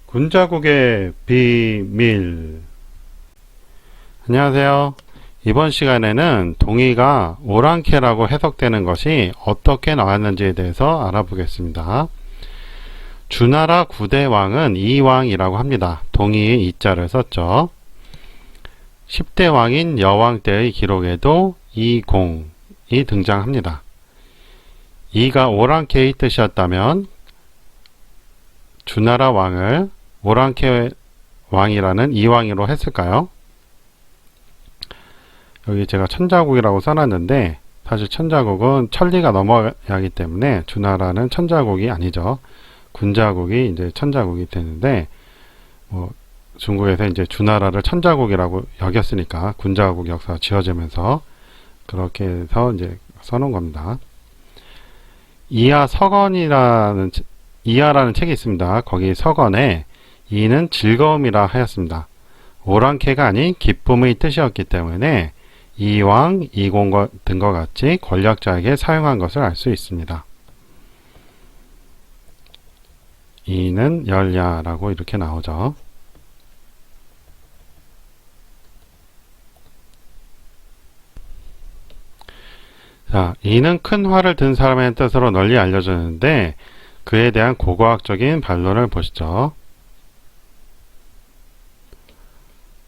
군자국의 비밀. 안녕하세요. 이번 시간에는 동의가 오랑캐라고 해석되는 것이 어떻게 나왔는지에 대해서 알아보겠습니다. 주나라 9대 왕은 이왕이라고 합니다. 동의의 이자를 썼죠. 10대 왕인 여왕 때의 기록에도 이공이 등장합니다. 이가 오랑캐의 뜻이었다면 주나라 왕을 오랑캐 왕이라는 이왕으로 했을까요? 여기 제가 천자국이라고 써놨는데 사실 천자국은 천리가 넘어야 하기 때문에 주나라는 천자국이 아니죠. 군자국이 이제 천자국이 되는데 중국에서 이제 주나라를 천자국이라고 여겼으니까 군자국 역사가 지어지면서 그렇게 해서 이제 써놓은 겁니다. 이하라는 책이 있습니다. 거기 서건에 이는 즐거움이라 하였습니다. 오랑캐가 아닌 기쁨의 뜻이었기 때문에 이왕, 이공 등과 같이 권력자에게 사용한 것을 알 수 있습니다. 이는 열야라고 이렇게 나오죠. 자, 이는 큰 활을 든 사람의 뜻으로 널리 알려졌는데 그에 대한 고고학적인 반론을 보시죠.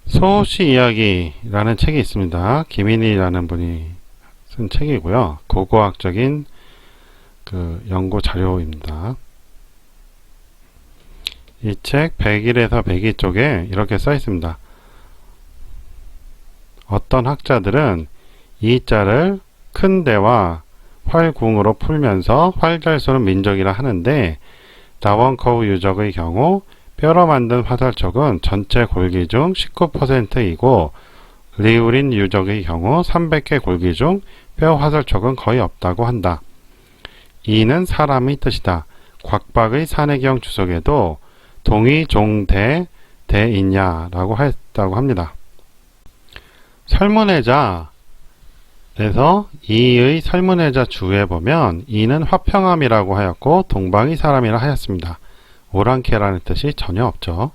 소호시 이야기라는 책이 있습니다. 김인희라는 분이 쓴 책이고요. 고고학적인 연구 자료입니다. 이 책 101에서 102 쪽에 이렇게 써 있습니다. 어떤 학자들은 이 자를 큰 대와 활궁으로 풀면서 활 잘 쏘는 민족이라 하는데 다원커우 유적의 경우 뼈로 만든 화살촉은 전체 골기 중 19%이고 리우린 유적의 경우 300개 골기 중 뼈 화살촉은 거의 없다고 한다. 이는 사람의 뜻이다. 곽박의 산해경 주석에도 동의종대 대있냐라고 했다고 합니다. 설문회자 에서 이의 설문회자 주에 보면 이는 화평함이라고 하였고 동방의 사람이라 하였습니다. 오랑캐라는 뜻이 전혀 없죠.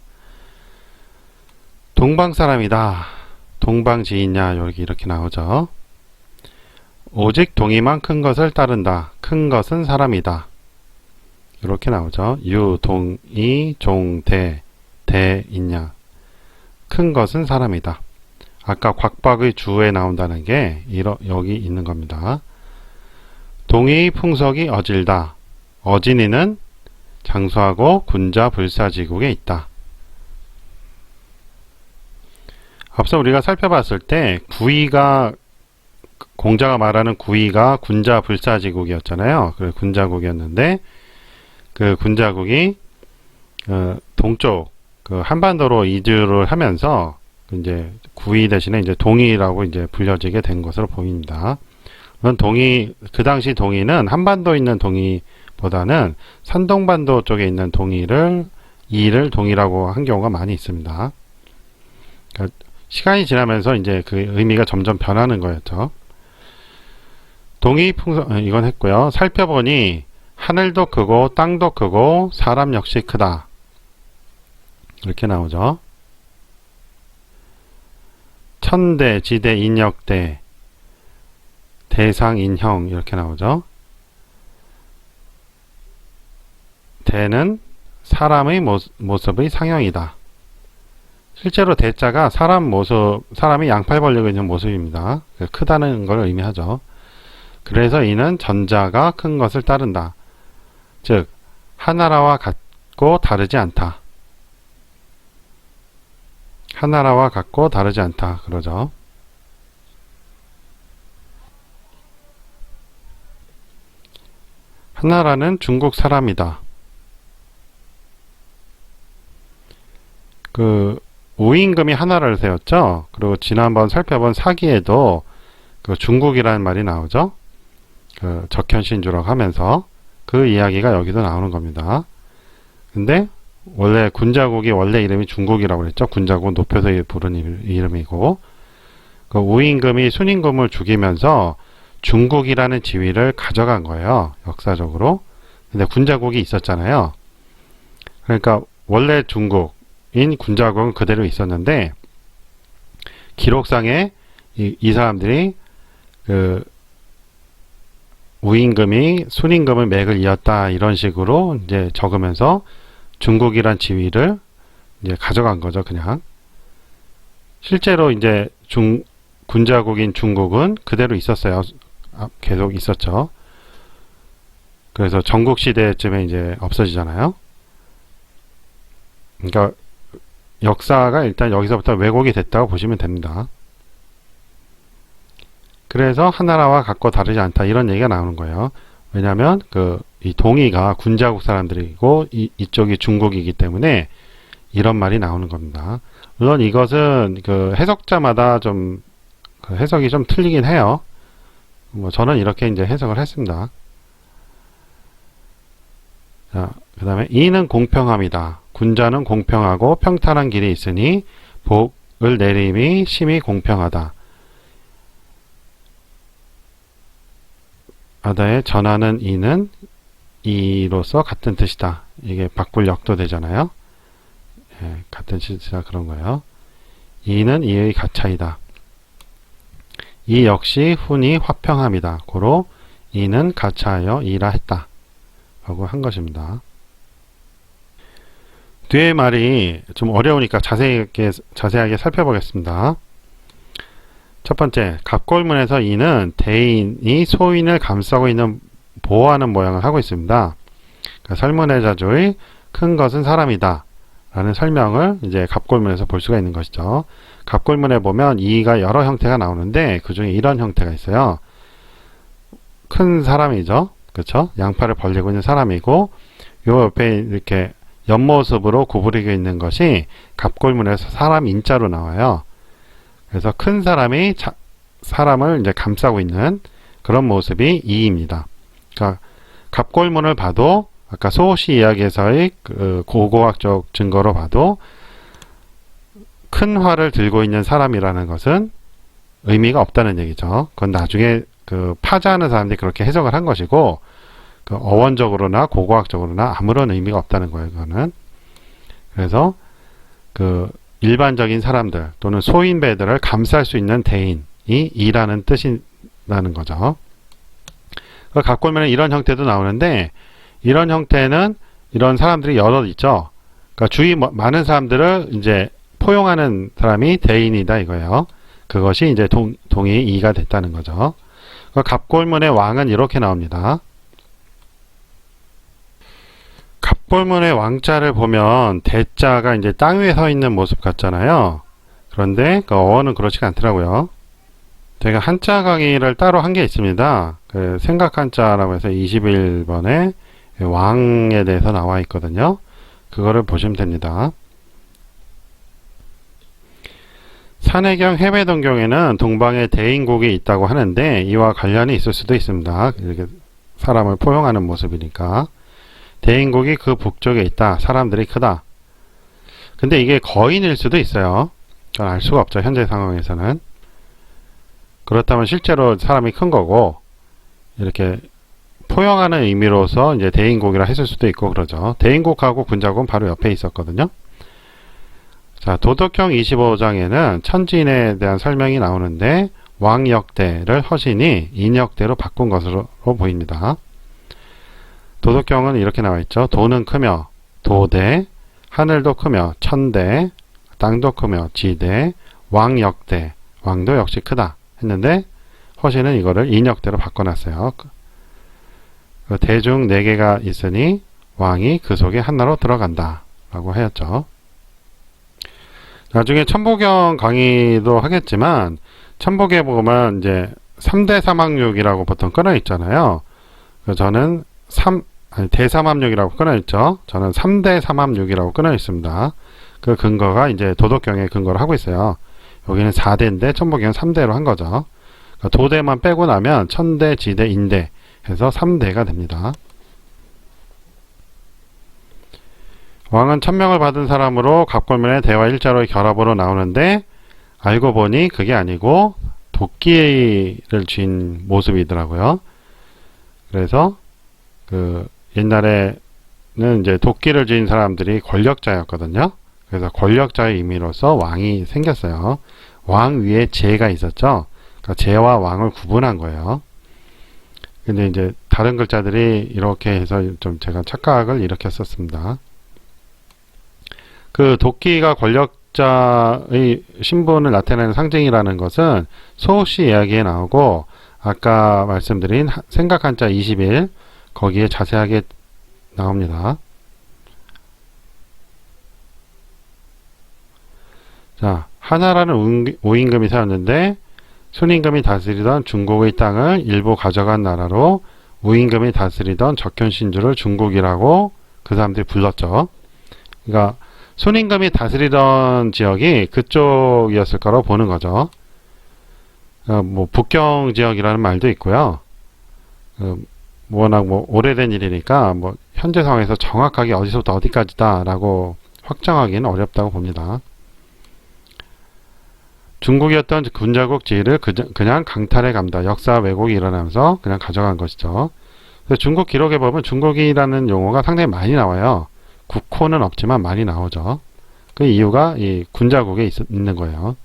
동방 사람이다. 동방지이냐 여기 이렇게 나오죠. 오직 동의만 큰 것을 따른다. 큰 것은 사람이다. 이렇게 나오죠. 유, 동의, 종, 대 있냐. 큰 것은 사람이다. 아까 곽박의 주에 나온다는 게 여기 있는 겁니다. 동의 풍속이 어질다. 어진이는 장수하고 군자 불사지국에 있다. 앞서 우리가 살펴봤을 때 공자가 말하는 구이가 군자 불사지국이었잖아요. 그 군자국이었는데 그 군자국이 동쪽 한반도로 이주를 하면서 이제 구이 대신에 이제 동이라고 이제 불려지게 된 것으로 보입니다. 그 당시 동이는 한반도에 있는 동이보다는 산동반도 쪽에 있는 이를 동이라고 한 경우가 많이 있습니다. 그러니까 시간이 지나면서 이제 그 의미가 점점 변하는 거였죠. 동이 풍속, 이건 했고요. 살펴보니 하늘도 크고 땅도 크고 사람 역시 크다. 이렇게 나오죠. 천대, 지대, 인역대, 대상, 인형 이렇게 나오죠. 대는 사람의 모습의 상형이다. 실제로 대자가 사람이 양팔 벌리고 있는 모습입니다. 크다는 걸 의미하죠. 그래서 이는 전자가 큰 것을 따른다. 즉 하나라와 같고 다르지 않다. 하나라와 같고 다르지 않다. 그러죠. 하나라는 중국 사람이다. 우임금이 하나라를 세웠죠. 그리고 지난번 살펴본 사기에도 중국이라는 말이 나오죠. 적현신주라고 하면서 그 이야기가 여기도 나오는 겁니다. 근데 원래 군자국이 원래 이름이 중국이라고 그랬죠. 군자국은 높여서 부른 이름이고 우임금이 순임금을 죽이면서 중국이라는 지위를 가져간 거예요. 역사적으로. 근데 군자국이 있었잖아요. 그러니까 원래 중국인 군자국은 그대로 있었는데 기록상에 이 사람들이 그 우임금이 순임금의 맥을 이었다 이런 식으로 이제 적으면서 중국이란 지위를 이제 가져간 거죠. 그냥 실제로 이제 군자국인 중국은 그대로 있었어요. 계속 있었죠. 그래서 전국시대쯤에 이제 없어지잖아요. 그러니까 역사가 일단 여기서부터 왜곡이 됐다고 보시면 됩니다. 그래서 하나라와 같고 다르지 않다 이런 얘기가 나오는 거예요. 왜냐하면 이 동이가 군자국 사람들이고 이쪽이 중국이기 때문에 이런 말이 나오는 겁니다. 물론 이것은 해석자마다 좀 해석이 좀 틀리긴 해요. 뭐 저는 이렇게 이제 해석을 했습니다. 자, 그 다음에 이는 공평함이다. 군자는 공평하고 평탄한 길이 있으니 복을 내림이 심히 공평하다. 바다에 전하는 이는 이로서 같은 뜻이다. 이게 바꿀 역도 되잖아요. 예, 같은 뜻이다 그런 거예요. 이는 이의 가차이다. 이 역시 훈이 화평함이다. 고로 이는 가차하여 이라 했다. 라고 한 것입니다. 뒤에 말이 좀 어려우니까 자세하게 살펴보겠습니다. 첫 번째, 갑골문에서 이는 대인이 소인을 감싸고 있는 보호하는 모양을 하고 있습니다. 그러니까 설문의 자조의 큰 것은 사람이다 라는 설명을 이제 갑골문에서 볼 수가 있는 것이죠. 갑골문에 보면 이가 여러 형태가 나오는데 그 중에 이런 형태가 있어요. 큰 사람이죠. 그렇죠? 양팔을 벌리고 있는 사람이고 요 옆에 이렇게 옆모습으로 구부리고 있는 것이 갑골문에서 사람 인자로 나와요. 그래서 큰 사람이 사람을 이제 감싸고 있는 그런 모습이 이입니다. 그러니까 갑골문을 봐도 아까 소호시 이야기에서의 고고학적 증거로 봐도 큰 활을 들고 있는 사람이라는 것은 의미가 없다는 얘기죠. 그건 나중에 파자하는 사람들이 그렇게 해석을 한 것이고 어원적으로나 고고학적으로나 아무런 의미가 없다는 거예요. 그거는. 그래서 일반적인 사람들 또는 소인배들을 감쌀 수 있는 대인이 이라는 뜻이라는 거죠. 갑골문에 이런 형태도 나오는데 이런 형태는 이런 사람들이 여럿 있죠. 그러니까 주위 많은 사람들을 이제 포용하는 사람이 대인이다 이거예요. 그것이 이제 동이 이가 됐다는 거죠. 갑골문의 왕은 이렇게 나옵니다. 갑골문의 왕자를 보면 대자가 이제 땅 위에 서 있는 모습 같잖아요. 그런데 어원은 그렇지가 않더라고요. 제가 한자 강의를 따로 한 게 있습니다. 생각한자라고 해서 21번에 왕에 대해서 나와 있거든요. 그거를 보시면 됩니다. 산해경 해외동경에는 동방에 대인국이 있다고 하는데 이와 관련이 있을 수도 있습니다. 이렇게 사람을 포용하는 모습이니까. 대인국이 그 북쪽에 있다. 사람들이 크다. 근데 이게 거인일 수도 있어요. 그건 알 수가 없죠. 현재 상황에서는. 그렇다면 실제로 사람이 큰 거고 이렇게 포용하는 의미로서 이제 대인국이라 했을 수도 있고 그러죠. 대인국하고 군자국은 바로 옆에 있었거든요. 자, 도덕경 25장에는 천지인에 대한 설명이 나오는데 왕역대를 허신이 인역대로 바꾼 것으로 보입니다. 도덕경은 이렇게 나와 있죠. 도는 크며 도대, 하늘도 크며 천대, 땅도 크며 지대, 왕역대, 왕도 역시 크다 했는데 허신은 이거를 인역대로 바꿔놨어요. 대중 4개가 있으니 왕이 그 속에 하나로 들어간다 라고 하였죠. 나중에 천보경 강의도 하겠지만 천보경에 보면 이제 3대 삼합육이라고 보통 끊어 있잖아요. 저는 대삼합육이라고 끊어 있죠. 저는 3대 삼합육이라고 끊어 있습니다. 그 근거가 이제 도덕경의 근거를 하고 있어요. 여기는 4대인데 천보경은 3대로 한 거죠. 그러니까 도대만 빼고 나면 천대, 지대, 인대 해서 3대가 됩니다. 왕은 천명을 받은 사람으로 갑골문의 대화 일자로의 결합으로 나오는데 알고 보니 그게 아니고 도끼를 쥔 모습이더라고요. 그래서 옛날에 이제 도끼를 쥔 사람들이 권력자였거든요. 그래서 권력자의 의미로서 왕이 생겼어요. 왕 위에 제가 있었죠. 그러니까 제와 왕을 구분한 거예요. 근데 이제 다른 글자들이 이렇게 해서 좀 제가 착각을 일으켰었습니다. 그 도끼가 권력자의 신분을 나타내는 상징이라는 것은 소호씨 이야기에 나오고 아까 말씀드린 생각 한자 21 거기에 자세하게 나옵니다. 자, 하나라는 우임금이 세웠는데 순임금이 다스리던 중국의 땅을 일부 가져간 나라로 우임금이 다스리던 적현신주를 중국이라고 그 사람들이 불렀죠. 그러니까 순임금이 다스리던 지역이 그쪽이었을 거라고 보는 거죠. 뭐 북경 지역이라는 말도 있고요. 워낙 뭐 오래된 일이니까 뭐 현재 상황에서 정확하게 어디서부터 어디까지다라고 확정하기는 어렵다고 봅니다. 중국이었던 군자국 지위를 그냥 강탈해 갑니다. 역사 왜곡이 일어나면서 그냥 가져간 것이죠. 그래서 중국 기록에 보면 중국이라는 용어가 상당히 많이 나와요. 국호는 없지만 많이 나오죠. 그 이유가 이 군자국에 있는 거예요.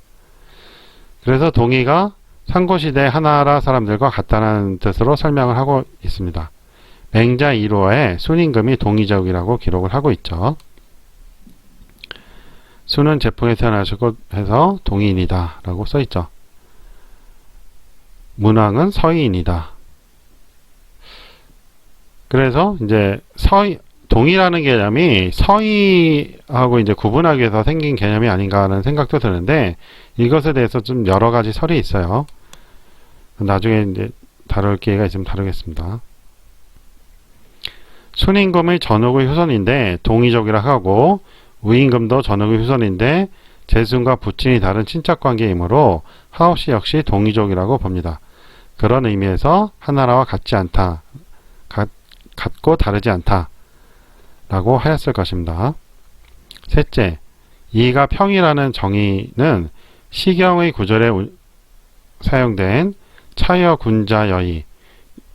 그래서 동이가 상고시대 하나라 사람들과 같다는 뜻으로 설명을 하고 있습니다. 맹자 1호에 순임금이 동이족이라고 기록을 하고 있죠. 순은 제풍에 태어나시고 해서 동이인이다 라고 써있죠. 문왕은 서이인이다. 그래서 이제 동이라는 개념이 서이하고 이제 구분하기 위해서 생긴 개념이 아닌가 하는 생각도 드는데 이것에 대해서 좀 여러 가지 설이 있어요. 나중에 이제 다룰 기회가 있으면 다루겠습니다. 순임금의 전후의 후손인데 동이족이라 하고 우임금도 전후의 후손인데 제순과 부친이 다른 친척관계이므로 하옵씨 역시 동이족이라고 봅니다. 그런 의미에서 하나라와 같지 않다. 같고 다르지 않다. 라고 하였을 것입니다. 셋째, 이가 평이라는 정의는 시경의 구절에 사용된 차여 군자 여의,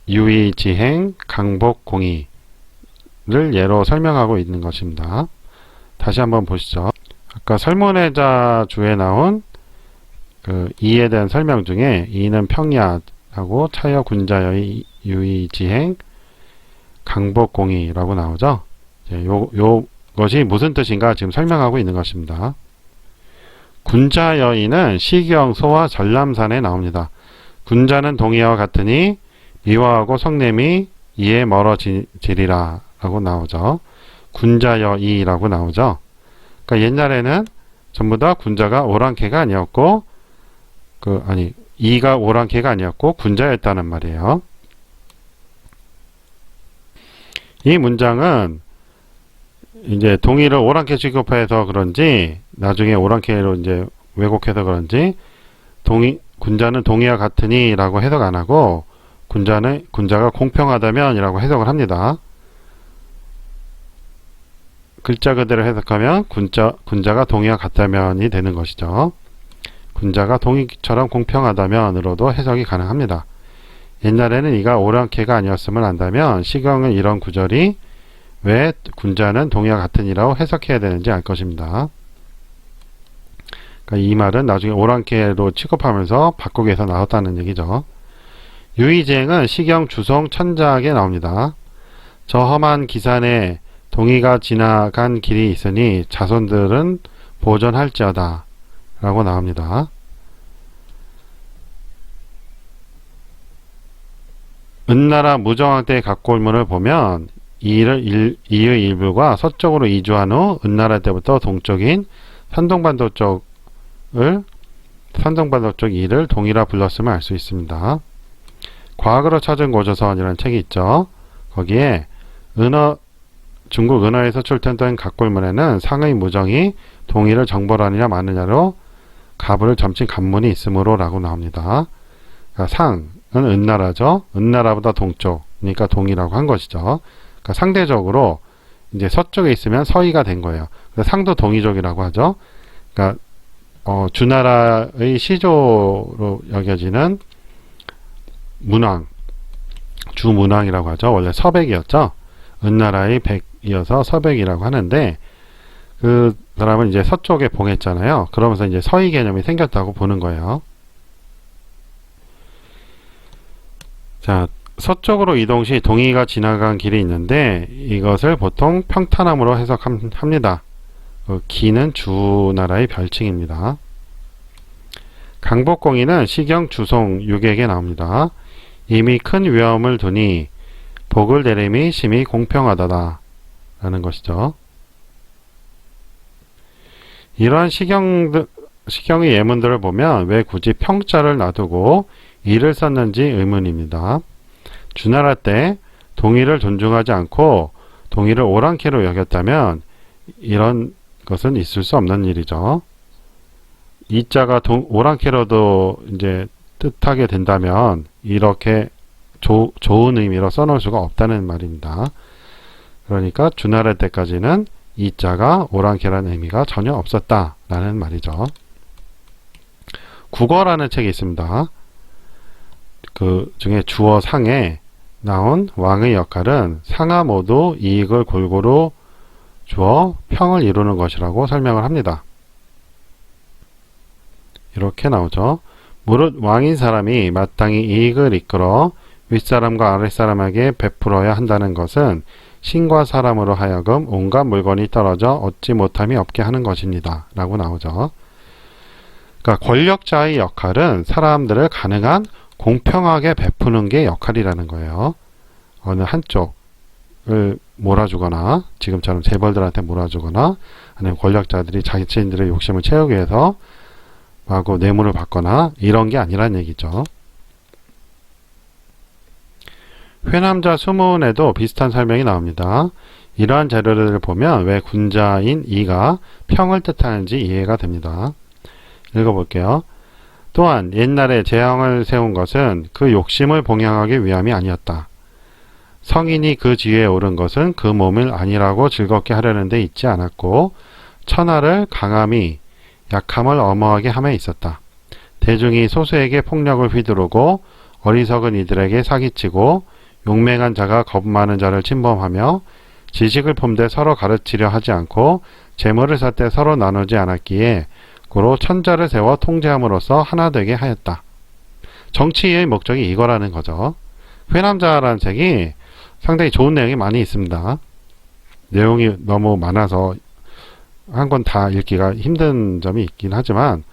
유의 지행, 강복 공의를 예로 설명하고 있는 것입니다. 다시 한번 보시죠. 아까 설문회자 주에 나온 그 이에 대한 설명 중에 이는 평야하고 차여 군자 여의, 유의 지행, 강복 공의라고 나오죠. 요것이 무슨 뜻인가 지금 설명하고 있는 것입니다. 군자 여의는 시경 소와 전람산에 나옵니다. 군자는 동이와 같으니 미화하고 성냄이 이에 멀어지리라 라고 나오죠. 군자 여의라고 나오죠. 그러니까 옛날에는 전부 다 군자가 오랑캐가 아니었고 이가 오랑캐가 아니었고 군자였다는 말이에요. 이 문장은 이제 동의를 오랑캐 취급해서 그런지 나중에 오랑캐로 이제 왜곡해서 그런지 군자는 동의와 같으니 라고 해석 안 하고 군자가 공평하다면 이라고 해석을 합니다. 글자 그대로 해석하면 군자가 동의와 같다면이 되는 것이죠. 군자가 동의처럼 공평하다면으로도 해석이 가능합니다. 옛날에는 이가 오랑캐가 아니었음을 안다면 시경은 이런 구절이 왜 군자는 동의와 같으니라고 해석해야 되는지 알 것입니다. 그러니까 이 말은 나중에 오랑캐로 취급하면서 바꾸기 위해서 나왔다는 얘기죠. 유의지행은 시경 주송 천작에 나옵니다. 저 험한 기산에 동의가 지나간 길이 있으니 자손들은 보존할지어다 라고 나옵니다. 은나라 무정왕 때의 각골문을 보면 이의 일부가 서쪽으로 이주한 후 은나라 때부터 동쪽인 산동반도 쪽 이를 동이라 불렀음을 알 수 있습니다. 과학으로 찾은 고조선이라는 책이 있죠. 거기에 중국 은어에서 출토된 각골문에는 상의 무정이 동이를 정벌하느냐 마느냐로 가부를 점친 간문이 있으므로 라고 나옵니다. 그러니까 상은 은나라죠. 은나라보다 동쪽, 그러니까 동이라고 한 것이죠. 그러니까 상대적으로 이제 서쪽에 있으면 서이가 된 거예요. 그래서 상도 동이족이라고 하죠. 그러니까 주나라의 시조로 여겨지는 문왕, 주문왕이라고 하죠. 원래 서백이었죠. 은나라의 이어서 서백이라고 하는데, 그 사람은 이제 서쪽에 봉했잖아요. 그러면서 이제 서의 개념이 생겼다고 보는 거예요. 자, 서쪽으로 이동 시 동이가 지나간 길이 있는데 이것을 보통 평탄함으로 해석합니다. 기는 주나라의 별칭입니다. 강복공이는 시경 주송 6에게 나옵니다. 이미 큰 위험을 두니 복을 내림이 심히 공평하다다 라는 것이죠. 이러한 시경의 예문들을 보면 왜 굳이 평자를 놔두고 이를 썼는지 의문입니다. 주나라 때 동의를 존중하지 않고 동의를 오랑캐로 여겼다면 이런 것은 있을 수 없는 일이죠. 이자가 오랑캐로도 이제 뜻하게 된다면 이렇게 좋은 의미로 써놓을 수가 없다는 말입니다. 그러니까 주나라 때까지는 이자가 오랑캐라는 의미가 전혀 없었다라는 말이죠. 국어라는 책이 있습니다. 그 중에 주어 상에 나온 왕의 역할은 상하 모두 이익을 골고루 주어 평을 이루는 것이라고 설명을 합니다. 이렇게 나오죠. 무릇 왕인 사람이 마땅히 이익을 이끌어 윗사람과 아랫사람에게 베풀어야 한다는 것은 신과 사람으로 하여금 온갖 물건이 떨어져 얻지 못함이 없게 하는 것입니다. 라고 나오죠. 그러니까 권력자의 역할은 사람들을 가능한 공평하게 베푸는 게 역할이라는 거예요. 어느 한쪽을 몰아주거나 지금처럼 재벌들한테 몰아주거나 아니면 권력자들이 자신들의 욕심을 채우기 위해서 하고 뇌물을 받거나 이런 게 아니란 얘기죠. 회남자 수문에도 비슷한 설명이 나옵니다. 이러한 자료를 보면 왜 군자인 이가 평을 뜻하는지 이해가 됩니다. 읽어볼게요. 또한 옛날에 제왕을 세운 것은 그 욕심을 봉양하기 위함이 아니었다. 성인이 그 지위에 오른 것은 그 몸을 아니라고 즐겁게 하려는 데 있지 않았고 천하를 강함이 약함을 엄허하게 함에 있었다. 대중이 소수에게 폭력을 휘두르고 어리석은 이들에게 사기치고 용맹한 자가 겁 많은 자를 침범하며 지식을 품되 서로 가르치려 하지 않고 재물을 살 때 서로 나누지 않았기에 고로 천자를 세워 통제함으로써 하나 되게 하였다. 정치의 목적이 이거라는 거죠. 회남자라는 책이 상당히 좋은 내용이 많이 있습니다. 내용이 너무 많아서 한 권 다 읽기가 힘든 점이 있긴 하지만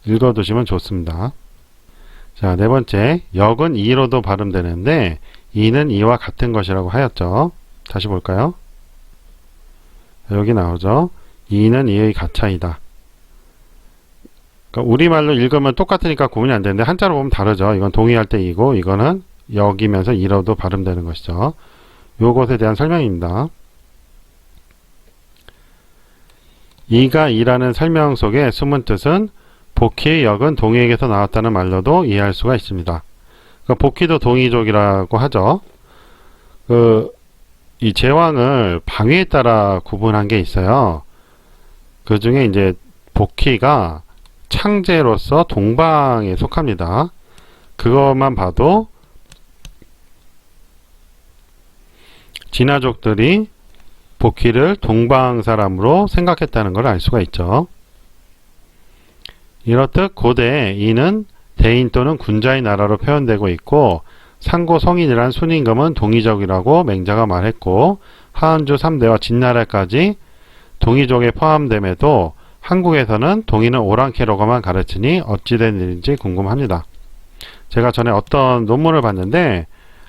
읽어두시면 좋습니다. 자, 네 번째, 역은 이로도 발음되는데 이는 이와 같은 것이라고 하였죠. 다시 볼까요? 여기 나오죠. 이는 이의 가차이다. 그러니까 우리말로 읽으면 똑같으니까 구분이 안 되는데 한자로 보면 다르죠. 이건 동의할 때 이고 이거는 역이면서 이로도 발음되는 것이죠. 요것에 대한 설명입니다. 이가 이라는 설명 속에 숨은 뜻은 복희의 역은 동의에게서 나왔다는 말로도 이해할 수가 있습니다. 그러니까 복희도 동의족이라고 하죠. 이 제왕을 방위에 따라 구분한 게 있어요. 그 중에 이제 복희가 창제로서 동방에 속합니다. 그것만 봐도 진화족들이 복희를 동방 사람으로 생각했다는 걸 알 수가 있죠. 이렇듯 고대 이는 대인 또는 군자의 나라로 표현되고 있고 상고 성인이란 순임금은 동이족이라고 맹자가 말했고 하은주 3대와 진나라까지 동이족에 포함됨에도 한국에서는 동이는 오랑캐로가만 가르치니 어찌된 일인지 궁금합니다. 제가 전에 어떤 논문을 봤는데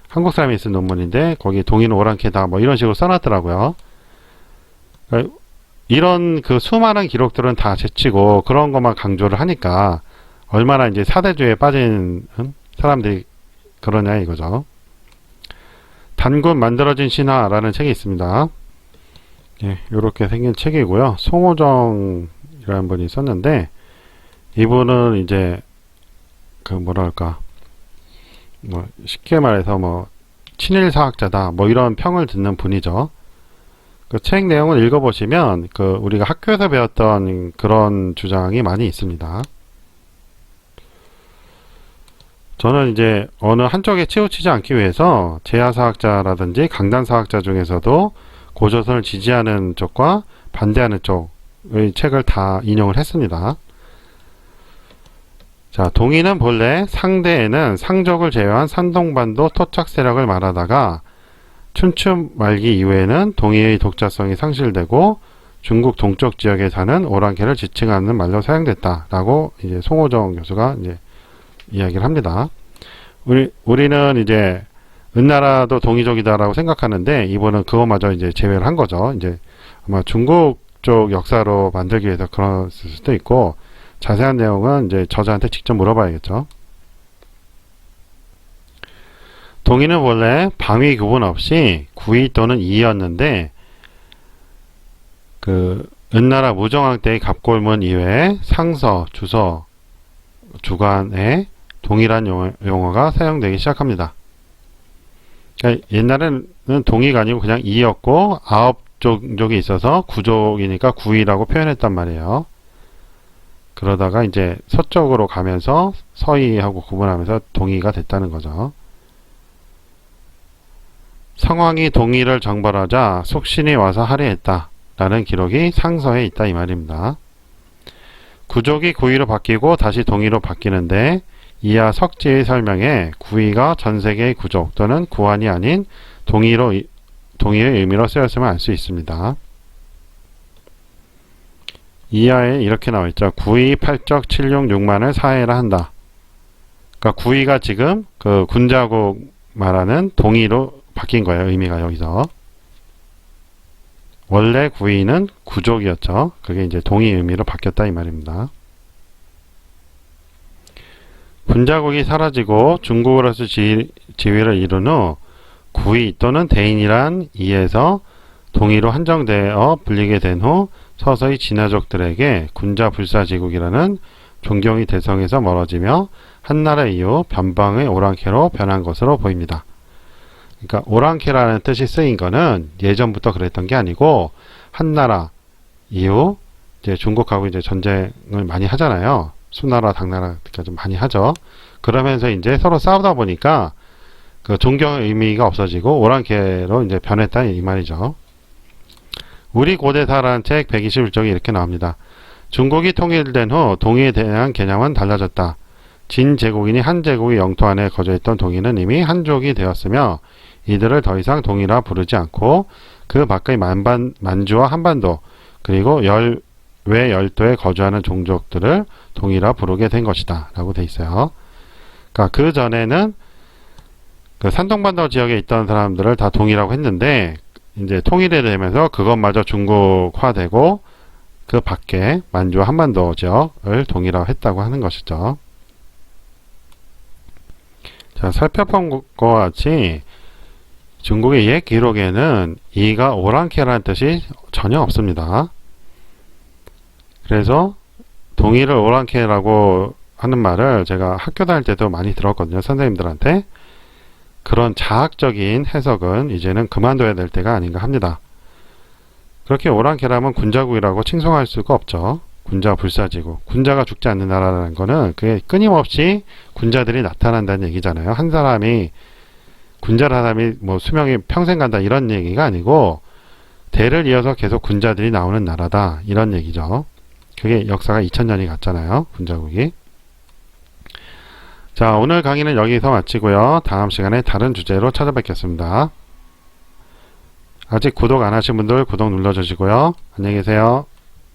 한국 사람이 쓴 논문인데 거기 동이는 오랑캐다 뭐 이런 식으로 써놨더라고요. 이런 그 수많은 기록들은 다 제치고 그런 것만 강조를 하니까 얼마나 이제 사대주의에 빠진 사람들이 그러냐 이거죠. 단군 만들어진 신화라는 책이 있습니다. 예, 이렇게 생긴 책이고요. 송호정이라는 분이 썼는데 이분은 이제 그 뭐랄까 뭐 쉽게 말해서 뭐 친일사학자다 뭐 이런 평을 듣는 분이죠. 그 책 내용을 읽어보시면 그 우리가 학교에서 배웠던 그런 주장이 많이 있습니다. 저는 이제 어느 한쪽에 치우치지 않기 위해서 제야사학자라든지 강단사학자 중에서도 고조선을 지지하는 쪽과 반대하는 쪽의 책을 다 인용을 했습니다. 자, 동의는 본래 상대에는 상족을 제외한 산동반도 토착 세력을 말하다가 춘추 말기 이후에는 동의의 독자성이 상실되고 중국 동쪽 지역에 사는 오랑캐를 지칭하는 말로 사용됐다라고 이제 송호정 교수가 이제 이야기를 합니다. 우리는 이제 은나라도 동이족이다라고 생각하는데 이분은 그거마저 이제 제외를 한 거죠. 이제 아마 중국 쪽 역사로 만들기 위해서 그럴 수도 있고 자세한 내용은 이제 저자한테 직접 물어봐야겠죠. 동의는 원래 방위 구분 없이 구의 또는 이였는데 그 은나라 무정왕 때의 갑골문 이외에 상서, 주서, 주관에 동의란 용어가 사용되기 시작합니다. 그러니까 옛날에는 동의가 아니고 그냥 이였고 9종족이 있어서 9족이니까 구의라고 표현했단 말이에요. 그러다가 이제 서쪽으로 가면서 서의하고 구분하면서 동의가 됐다는 거죠. 성왕이 동의를 정벌하자 속신이 와서 할애했다 라는 기록이 상서에 있다 이 말입니다. 구족이 구의로 바뀌고 다시 동의로 바뀌는데 이하 석지의 설명에 구의가 전세계의 구족 또는 구한이 아닌 동의의 의미로 쓰였음을 알 수 있습니다. 이하에 이렇게 나와 있죠. 구의 8적 7용 6만을 사해라 한다. 그러니까 구의가 지금 그 군자국 말하는 동의로 바뀐 거예요. 의미가 여기서. 원래 구의는 구족이었죠. 그게 이제 동의 의미로 바뀌었다 이 말입니다. 군자국이 사라지고 중국으로서 지위를 이룬 후 구의 또는 대인이란 이에서 동의로 한정되어 불리게 된 후 서서히 진화족들에게 군자불사지국이라는 존경의 대성에서 멀어지며 한나라 이후 변방의 오랑캐로 변한 것으로 보입니다. 그러니까 오랑캐라는 뜻이 쓰인 거는 예전부터 그랬던 게 아니고 한나라 이후 이제 중국하고 이제 전쟁을 많이 하잖아요. 수나라, 당나라 좀 많이 하죠. 그러면서 이제 서로 싸우다 보니까 그 존경의 의미가 없어지고 오랑캐로 이제 변했다 이 말이죠. 우리 고대사라는 책 121쪽에 이렇게 나옵니다. 중국이 통일된 후 동의에 대한 개념은 달라졌다. 진 제국인이 한 제국의 영토 안에 거주했던 동의는 이미 한족이 되었으며 이들을 더 이상 동의라 부르지 않고 그 밖의 만주와 한반도 그리고 외 열도에 거주하는 종족들을 동의라 부르게 된 것이다 라고 돼 있어요. 그러니까 그 전에는 그 산동반도 지역에 있던 사람들을 다 동의라고 했는데 이제 통일이 되면서 그것마저 중국화되고 그 밖에 만주와 한반도 지역을 동의라고 했다고 하는 것이죠. 자, 살펴본 것과 같이 중국의 옛 기록에는 이가 오랑캐라는 뜻이 전혀 없습니다. 그래서 동의를 오랑캐라고 하는 말을 제가 학교 다닐 때도 많이 들었거든요. 선생님들한테. 그런 자학적인 해석은 이제는 그만둬야 될 때가 아닌가 합니다. 그렇게 오랑캐라면 군자국이라고 칭송할 수가 없죠. 군자 불사지국. 군자가 죽지 않는 나라라는 거는 그게 끊임없이 군자들이 나타난다는 얘기잖아요. 한 사람이 군자라는 사람이 뭐 수명이 평생 간다 이런 얘기가 아니고 대를 이어서 계속 군자들이 나오는 나라다 이런 얘기죠. 그게 역사가 2000년이 갔잖아요. 군자국이. 자, 오늘 강의는 여기서 마치고요. 다음 시간에 다른 주제로 찾아뵙겠습니다. 아직 구독 안 하신 분들 구독 눌러주시고요. 안녕히 계세요.